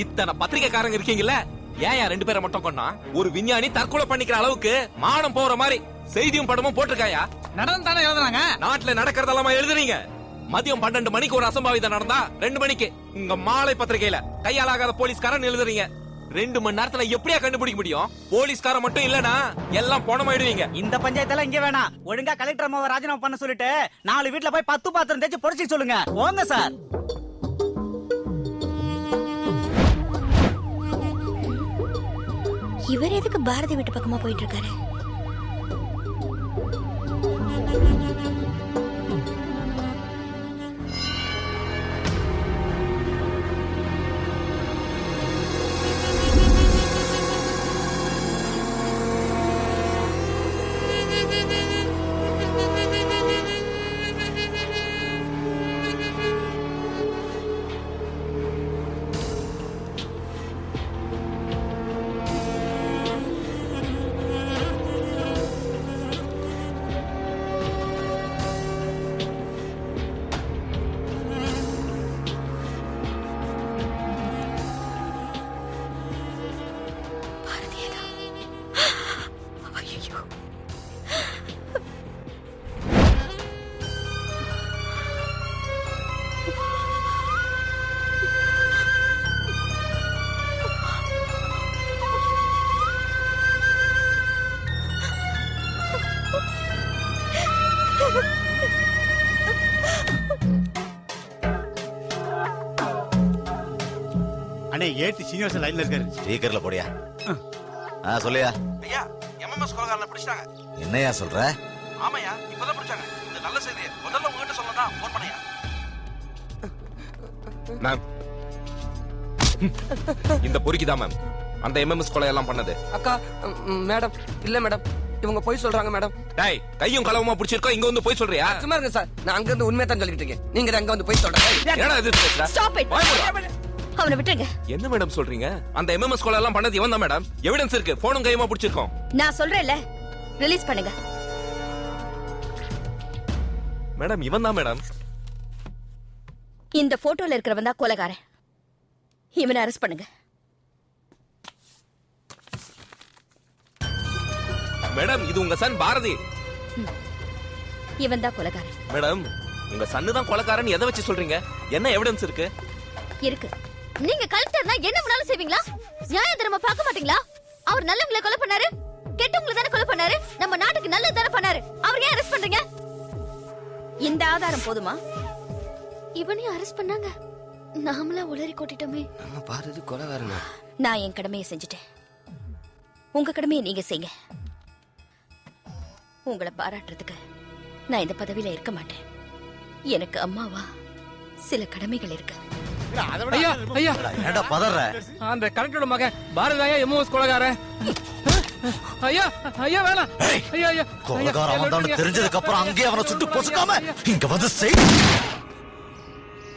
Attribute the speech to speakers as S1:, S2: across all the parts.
S1: இத்தனை பத்திரிகைக்காரங்க இருக்கீங்கல்ல, ஏன் 2 பேரை மட்டும் கொன்னா? ஒரு விஞ்ஞானி தற்கொலை பண்ணிக்கிற அளவுக்கு மானம் போற மாதிரி செய்தியும் படமும் போட்டிருக்காயா?
S2: நடந்து தானே எழுதுறாங்க.
S1: நாட்டுல நடக்கிறதெல்லாம் எழுதுறீங்க. மதியம் 12 மணிக்கு ஒரு அசம்பாவிதம் நடந்தா 2 மணிக்கு உங்க மாலை பத்திரிகையில கையாலாகாத போலீஸ்காரன் எழுதுறீங்க. 2 மணி நேரத்துல எப்படியா கண்டுபிடிக்க முடியும்? போலீஸ்கார மட்டும் இல்லனா எல்லாம் போனமாயிடுவீங்க.
S3: இந்த பஞ்சாயத்தெல்லாம் இங்க வேணாம். ஒழுங்கா கலெக்டர் அம்மாவை ராஜினாமா பண்ண சொல்லிட்டு 4 வீட்டுல போய் 10 பாத்திரம் தேய்ச்சி பொடிச்சு சொல்லுங்க. போங்க சார்.
S4: இவர் எதுக்கு பாரதி வீட்டு பக்கமா போயிட்டு இருக்காரு?
S5: அண்ணே ஏடி சீனியர்ஸ் லைன்ல இருக்காரு.
S6: ஸ்பீக்கர்ல போடியா. சொல்லியா.
S7: ஐயா எம்எம்எஸ் கொலைகாரனை பிடிச்சாங்க.
S6: என்னையா சொல்ற?
S7: ஆமாயா, இப்பதான் பிடிச்சாங்க. இந்த நல்ல செய்தியை முதல்ல உங்ககிட்ட சொல்லதான் போன் பண்ணையா.
S1: மேம், இந்த பொறுக்கிதான் மேம் அந்த எம்எம்எஸ் கொலை எல்லாம் பண்ணது.
S8: அக்கா மேடம் இல்ல மேடம், இவங்க போய் சொல்றாங்க மேடம்.
S1: டேய், கையும் களவுமா பிடிச்சிருக்கோம், இங்க வந்து போய் சொல்றியா?
S8: சும்மா இருங்க சார், நான் அங்க இருந்து உண்மையை தான் சொல்லிட்டு இருக்கேன். நீங்க அங்க வந்து போய் சொல்றேன்.
S1: என்னடா இது பேசுற?
S4: Stop it. அவனை விட்டுருங்க.
S1: என்ன மேடம் சொல்றீங்க? அந்த எம்எம்எஸ் கொலை எல்லாம் பண்ணது இவன் தான் மேடம். எவிடன்ஸ் இருக்கு, போனும் கையுமா பிடிச்சிருக்கோம்.
S4: நான் சொல்றேன்ல, ரிலீஸ் பண்ணுங்க.
S1: மேடம் இவன் தான் மேடம்.
S4: இந்த போட்டோல இருக்கிறவன் தான் கொலைகாரன். இவனை அரெஸ்ட் பண்ணுங்க.
S1: மேடம் இது உங்க சன் பாரதி.
S4: இவன் தான் கொலைகாரன்.
S1: மேடம் உங்க சன்னு தான் கொலைகாரன் எதை வச்சு சொல்றீங்க? என்ன எவிடன்ஸ் இருக்கு?
S4: இருக்கு. நீங்க கலெக்டர்னா என்ன வேணாலும் செய்வீங்களா? நியாய தர்ம பார்க்க மாட்டீங்களா? அவர் நல்லவங்களை கொலை பண்ணாரு, கெட்டவங்களை தானே கொலை பண்ணாரு. நம்ம நாட்டுக்கு நல்லது தானே பண்ணாரு. அவர் ஏன் அரெஸ்ட் பண்றீங்க? இந்த ஆதாரம் போதுமா? இவனையும் அரெஸ்ட் பண்ணாங்க. நாமளா உளறி கொட்டிட்டோமே.
S8: நம்ம பாரதி கொலைகாரனா?
S4: நான் என் கடமையை செஞ்சுட்டேன். உங்க கடமையை நீங்க செய்யுங்க. உங்களை பாராட்டுறதுக்கு நான் இந்த பதவியில இருக்க மாட்டேன். எனக்கு அம்மாவா சில கடமைகள் இருக்கு.
S2: ஐயா ஐயா
S6: என்னடா பதற?
S2: அந்த கலெக்டரோட மகன் பாரதியா எம்எம்எஸ் கொலைகாரன். ஐயா ஐயா வேணாம். ஐயா ஐயா
S6: கொலைகாரன் அவன் தான் தெரிஞ்சதுக்கு அப்புறம் அங்கேயே அவனை சுட்டு பொசுக்காம இங்க வந்து செய்.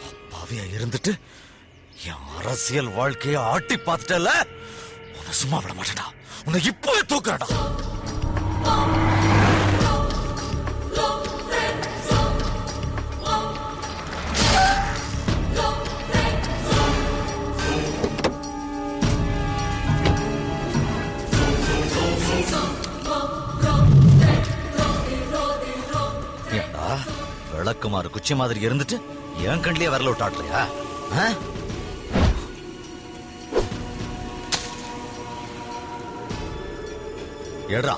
S6: அப்பாவியா இருந்துட்டு என் அரசியல் வாழ்க்கையை ஆட்டி பார்த்துட்டல, உன்னை சும்மா விட மாட்டேன்டா. உன்னை இப்பவே தூக்குறடா. விளக்குமாறு குச்சி மாதிரி இருந்துட்டு என் கண்லயே வரல விட்டாட்லையா? எடுறா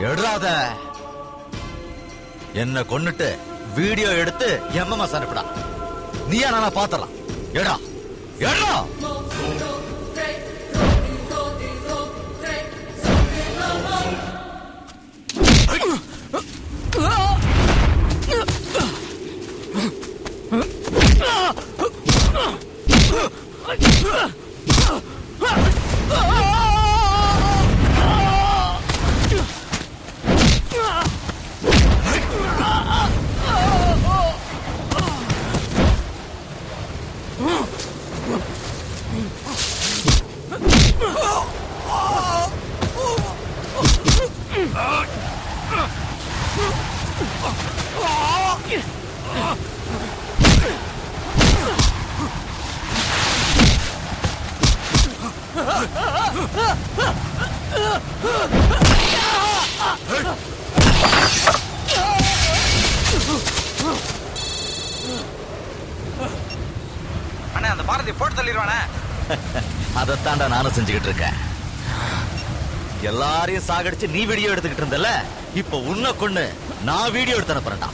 S6: எடுறாத. என்ன கொன்னுட்டு வீடியோ எடுத்து எம்எம்எஸ் அனுப்பிடா. நீயா நானா பாத்தலாம். எடுறா எடுறா.
S7: அண்ணா அந்த பாரதி போட்டு தள்ளிடுவானே.
S6: அதைத்தாண்டா நானும் செஞ்சுக்கிட்டு இருக்கேன். எல்லாரையும் சாகடிச்சு நீ வீடியோ எடுத்துக்கிட்டு இருந்தல, இப்ப உன்னை கொண்டு நான் வீடியோ எடுத்து அனுப்புறேன்டா.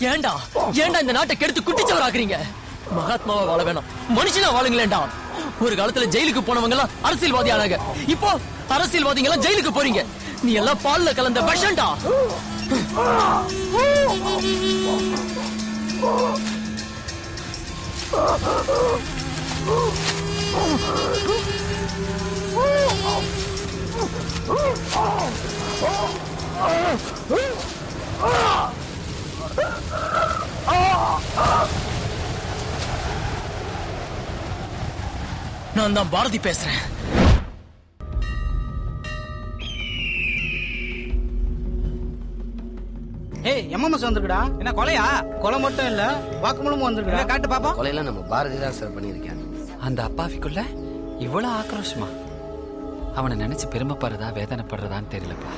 S5: ஏண்டா ஏண்டா இந்த நாட்டை கெடுத்து குட்டிச்சவராக்குறீங்க? மகாத்மாவா வாழ வேணாம், மனுஷனா வாழுங்களேண்டா. ஒரு காலத்துல ஜெயிலுக்கு போனவங்க எல்லாம் அரசியல்வாதி ஆனாங்க, இப்போ அரசியல்வாதிங்க எல்லாம் ஜெயிலுக்கு போறீங்க. நீ எல்லாம் பால்ல கலந்த விஷம்டா. நான் தான் பாரதி பேசுறேன்.
S3: ஏய் எம்எம்எஸ் வந்திருக்குடா.
S7: என்ன கொலையா?
S3: கொலை மட்டும் இல்ல, வாக்குமூலமும் வந்திருக்குடா.
S7: காட்டு பாப்பா.
S8: கொலையில நம்ம பாரதி தான் சார் பண்ணியிருக்கேன்.
S9: அந்த அப்பாவிக்குள்ள இவ்வளவு ஆக்ரோஷமா? அவனை நினைச்சு பெருமைப்படுறதா வேதனைப்படுறதான்னு தெரியலப்பா.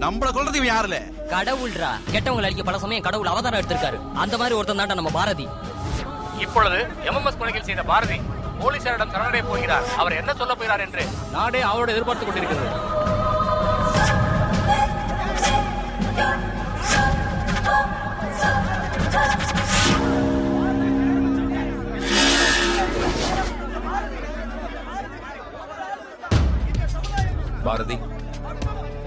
S7: நம்மள கொல்றது இவன் யாருல?
S5: கடவுள்ரா. கெட்டவங்களை அடிக்க பல சமயம் கடவுள் அவதாரம் எடுத்திருக்காரு. அந்த மாதிரி ஒருத்தன் தான்டா நம்ம பாரதி.
S2: இப்பொழுது எம்எம்எஸ் கொலைகள் செய்த பாரதி போலீசாரிடம் சரணடைய போகிறார். அவர் என்ன சொல்ல போகிறார் என்று நாடே அவரோடு எதிர்பார்த்துக் கொண்டிருக்கிறது.
S1: பாரதி,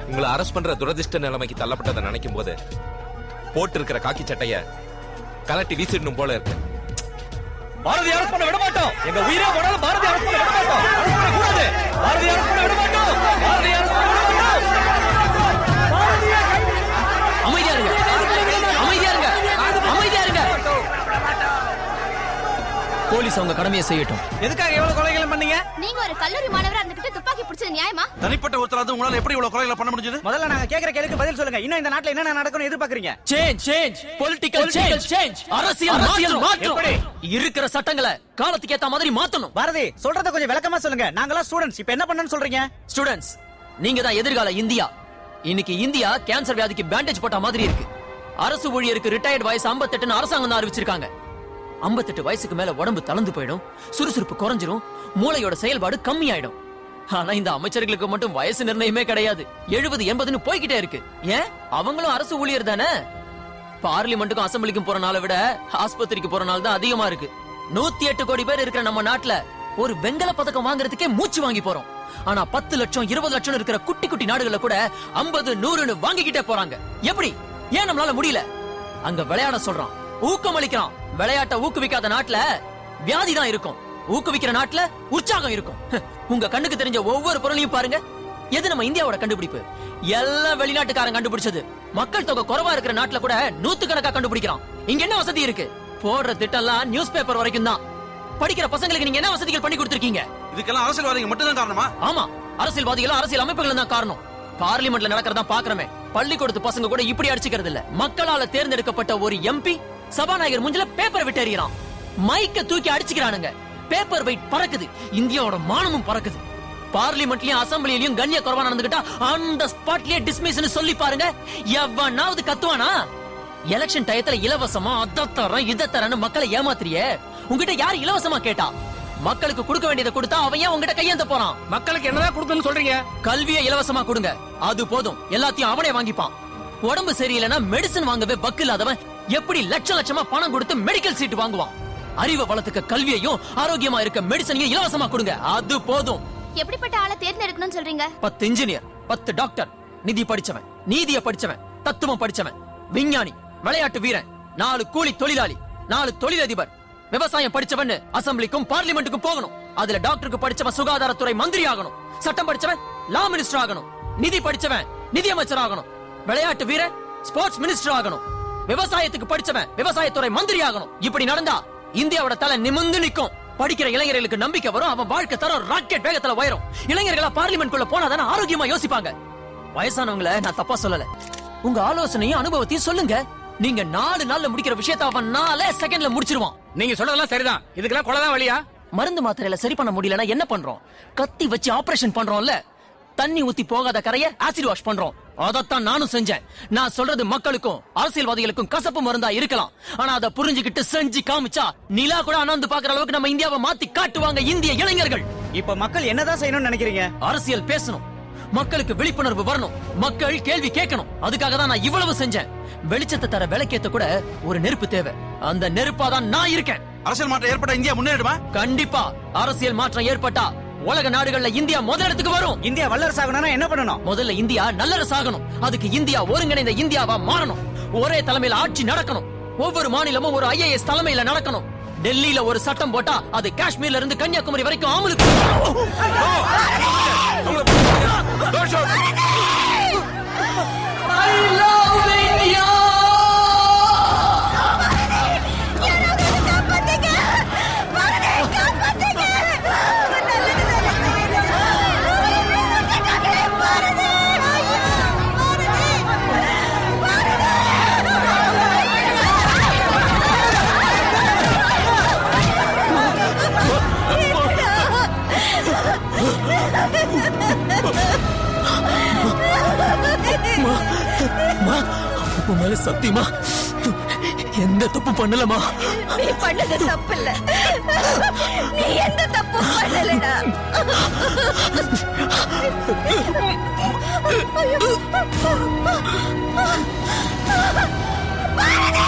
S1: உங்களை அரெஸ்ட் பண்ற துரதிஷ்ட நிலைமைக்கு தள்ளப்பட்டதை நினைக்கும் போது போட்டு இருக்கிற காக்கி சட்டைய கலட்டி வீசிடணும் போல இருக்கு.
S2: பாரதி அரெஸ்ட் பண்ண விட மாட்டோம். எங்க உயிரே போனாலும் பாரதி அரெஸ்ட் பண்ண விட மாட்டோம். அரெஸ்ட் பண்ண கூடாது. பாரதி அரெஸ்ட் பண்ண விட மாட்டோம். பாரதி அரெஸ்ட் பண்ண விட மாட்டோம்.
S5: அமைதியா இருங்க, அமைதியா இருங்க, அமைதியா இருங்க. போலீஸ் அவங்க கடமையை செய்யட்டும்.
S3: எதுக்காக எவ்வளவு கொலைகளை பண்ணீங்க?
S4: நீங்க ஒரு கல்லூரி மாணவரா இருந்துகிட்டு துப்பாக்கி பிடிச்சது நியாயமா?
S7: தனிப்பட்ட ஒருத்தர் உங்களால எப்படி இவ்வளவு கொலைகளை பண்ண முடிஞ்சது?
S3: முதல்ல நாங்க கேக்குற கேள்விக்கு பதில் சொல்லுங்க. இன்னும் இந்த நாட்டுல என்ன நடக்கும்னு எதிர்பார்க்கறீங்க?
S5: சேஞ்ச் பொலிட்டிக்கல் சேஞ்ச் அரசியல் மாற்றம். இருக்கிற சட்டங்களை காலத்துக்கு ஏத்த மாதிரி மாத்தணும்.
S3: பாரதி சொல்றத கொஞ்சம் விளக்கமா சொல்லுங்க. நாங்கலாம் ஸ்டூடண்ட்ஸ், இப்போ என்ன பண்ணனும் சொல்றீங்க?
S5: ஸ்டூடண்ட்ஸ், நீங்க தான் எதிர்கால இந்தியா. இன்னைக்கு இந்தியா கேன்சர் வியாதிக்கு பேண்டேஜ் போட்ட மாதிரி இருக்கு. அரசு ஊழியருக்கு ரிட்டையர்ட் வயசு 58 அரசாங்கம் தான் அறிவிச்சிருக்காங்க. 58 வயசுக்கு மேல உடம்பு தளர்ந்து போயிடும், சுறுசுறுப்பு குறைஞ்சிரும், மூளையோட செயல்பாடு கம்மி ஆயிடும். ஆனா இந்த அமைச்சர்களுக்கு மட்டும் வயசு நிர்ணயமே கிடையாது. 70, 80ன்னு போய்கிட்டே இருக்கு. ஏன்? அவங்களும் அரசு ஊழியர் தானே. பார்லிமெண்ட்டுக்கும் அசம்பிளிக்கும் போற நாளை விட ஆஸ்பத்திரிக்கு போற நாள் தான் அதிகமா இருக்கு. 108 கோடி பேர் இருக்கிற நம்ம நாட்டுல ஒரு வெங்கல பதக்கம் வாங்குறதுக்கே மூச்சு வாங்கி போறோம். ஆனா 10 லட்சம் 20 லட்சம் இருக்கிற குட்டி குட்டி நாடுகள்ல கூட 50, 100ன்னு வாங்கிக்கிட்டே போறாங்க. எப்படி? ஏன் நம்மளால முடியல? அங்க விளையாட சொல்றான், ஊக்கமளிக்கிறான். விளையாட்டை ஊக்குவிக்காத நாட்டுல வியாதி தான் இருக்கும், ஊக்குவிக்கிற நாட்டுல உற்சாகம் இருக்கும். உங்க கண்ணுக்கு தெரிஞ்ச ஒவ்வொரு பொருளையும் பாருங்க. எது நம்ம இந்தியாவோட கண்டுபிடிப்பு? எல்லாம் வெளிநாட்டுக்காரன் கண்டுபிடிச்சது. மக்கள் தொகை குறைவா இருக்கிற நாட்டுல கூட 100 கணக்கா கண்டுபிடிக்கிறான். இங்க என்ன வசதி இருக்கு? போடுற திட்டம்லாம் நியூஸ் பேப்பர் வரைக்கும் தான். படிக்கிற பசங்களுக்கு நீங்க என்ன வசதிகள் பண்ணி கொடுத்திருக்கீங்க?
S7: இதுக்கெல்லாம் அரசியல்வாதிகள் மட்டும் தான் காரணமா?
S5: ஆமா, அரசியல்வாதிகளும் அரசியல் அமைப்புகளும் தான் காரணம். பார்லிமெண்ட்ல நடக்கிறதா பாக்குறமே. பள்ளிக்கூடத்து பசங்க கூட இப்படி அடிச்சுக்கிறது இல்ல. மக்களால தேர்ந்தெடுக்கப்பட்ட ஒரு எம்பி சபாநாயகர் முஞ்சில பேப்பரை விட்டு எறியறான், மைக்க தூக்கி அடிச்சுக்கிறானுங்க, பேப்பர் வெயிட் பறக்குது, இந்தியாவோட மானமும் பறக்குது. பார்லிமெண்ட்லயும் அசம்பிளிலயும் கண்ணிய குறைவா நடந்துகிட்டா அந்த ஸ்பாட்லயே டிஸ்மிஸ்னு சொல்லி பாருங்க, எவனாவது கத்துவானா? எலெக்ஷன் டயத்துல இலவசமா அத தரேன் இத தரேன்னு மக்களை ஏமாத்திரியே. உங்ககிட்ட யாரு இலவசமா கேட்டா? மக்களுக்கு கொடுக்க வேண்டியதை கொடுத்தா அவன் ஏன் உங்ககிட்ட கையேந்த போறான்?
S2: மக்களுக்கு என்னதான் கொடுக்கணும்னு சொல்றீங்க?
S5: கல்வியை இலவசமா கொடுங்க, அது போதும். எல்லாத்தையும் அவனே வாங்கிப்பான். உடம்பு சரியில்லைன்னா மெடிசன் வாங்கவே பக்கு இல்லாதவன் எப்படி லட்சம் லட்சமா பணம் கொடுத்து மெடிக்கல் சீட் வாங்குவான்? அறிவை வளர்த்துக்க கல்வியையும் ஆரோக்கியமா இருக்க மெடிசனையும் இலவசமா கொடுங்க, அது போதும்.
S4: எப்படிப்பட்ட ஆளை தேர்ந்தெடுக்கணும்னு சொல்றீங்க?
S5: 10 இன்ஜினியர், 10 டாக்டர், நிதி படிச்சவன், நீதிய படிச்சவன், தத்துவம் படிச்சவன், விஞ்ஞானி, விளையாட்டு வீரன், 4 கூலி தொழிலாளி, 4 தொழிலதிபர், விவசாயம் படிச்சவன் அசம்பிளிக்கும் பார்லிமெண்ட்டுக்கும் போகணும். அதுல டாக்டருக்கு படிச்சவன் சுகாதாரத்துறை மந்திரி ஆகணும், சட்டம் படிச்சவன் லா மினிஸ்டர் ஆகணும், நிதி படிச்சவன் நிதியமைச்சர் ஆகணும், விளையாட்டு வீரன் ஸ்போர்ட்ஸ் மினிஸ்டர் ஆகணும், விவசாயத்துக்கு படிச்சவன் விவசாயத்துறை மந்திரி ஆகணும். இப்படி நடந்தா இந்தியாவோட தலை நிமிர்ந்து நிக்கும். படிக்கிற இளைஞர்களுக்கு நம்பிக்கை வரும், அவன் வாழ்க்கை தரம் ராக்கெட் வேகத்துல உயரும். இளைஞர்களா பார்லிமெண்ட் குள்ள போனாதானே ஆரோக்கியமா யோசிப்பாங்க. வயசானவங்கள நான் தப்பா சொல்லல, உங்க ஆலோசனையும் அனுபவத்தையும் சொல்லுங்க. நீங்க 4 நாள்ல முடிக்கிற விஷயத்தை அவன் 4 செகண்ட்ல முடிச்சிருவான்.
S2: நீங்க சொல்றதெல்லாம் சரிதான், இதுக்கெல்லாம் கொலைதான் வழியா?
S5: மருந்து மாத்திரையில சரி பண்ண முடியலன்னா என்ன பண்றோம்? கத்தி வச்சு ஆபரேஷன் பண்றோம்ல. தண்ணி ஊத்தி போகாத கரைய ஆசிட் வாஷ் பண்றோம். அதத்தான் நானும் செஞ்சேன். நான் சொல்றது மக்களுக்கும் அரசியல்வாதிகளுக்கும் கசப்பு மருந்தா இருக்கலாம், ஆனா அதை புரிஞ்சுக்கிட்டு செஞ்சு காமிச்சா நிலா கூட அனந்து பாக்குற அளவுக்கு நம்ம இந்தியாவை மாத்தி காட்டுவாங்க இந்திய இளைஞர்கள்.
S3: இப்ப மக்கள் என்னதான் செய்யணும்னு நினைக்கிறீங்க?
S5: அரசியல் பேசணும், மக்களுக்கு விழிப்புணர்வு வரணும், மக்கள் கேள்வி கேட்கணும். அதுக்காக தான் நான் இவ்வளவு செஞ்சேன். வெளிச்சத்தை தர விளக்கேத்த கூட ஒரு நெருப்பு தேவை. அந்த நெருப்பாதான் நான் இருக்கேன்.
S7: அரசியல் மாற்றம் ஏற்பட்ட இந்தியா முன்னேறிடுமா?
S5: கண்டிப்பா அரசியல் மாற்றம் ஏற்பட்டா உலக நாடுகள்ல இந்தியா முதலிடத்துக்கு வரும்.
S3: இந்தியா வல்லரசு ஆகணும்னா என்ன பண்ணணும்?
S5: முதல்ல இந்தியா நல்லரசு ஆகணும். அதுக்கு இந்தியா ஒருங்கிணைந்த இந்தியாவா மாறணும். ஒரே தலைமையில ஆட்சி நடக்கணும். ஒவ்வொரு மாநிலமும் ஒரு IAS தலைமையில நடக்கணும். டெல்லியில ஒரு சட்டம் போட்டா அது காஷ்மீர்ல இருந்து கன்னியாகுமரி வரைக்கும் அமலுக்கு. மேல சத்தியமா எந்த தப்பு பண்ணலமா?
S4: நீ பண்ணது தப்பு இல்ல, நீ எந்த தப்பு பண்ணலடா. பாரதி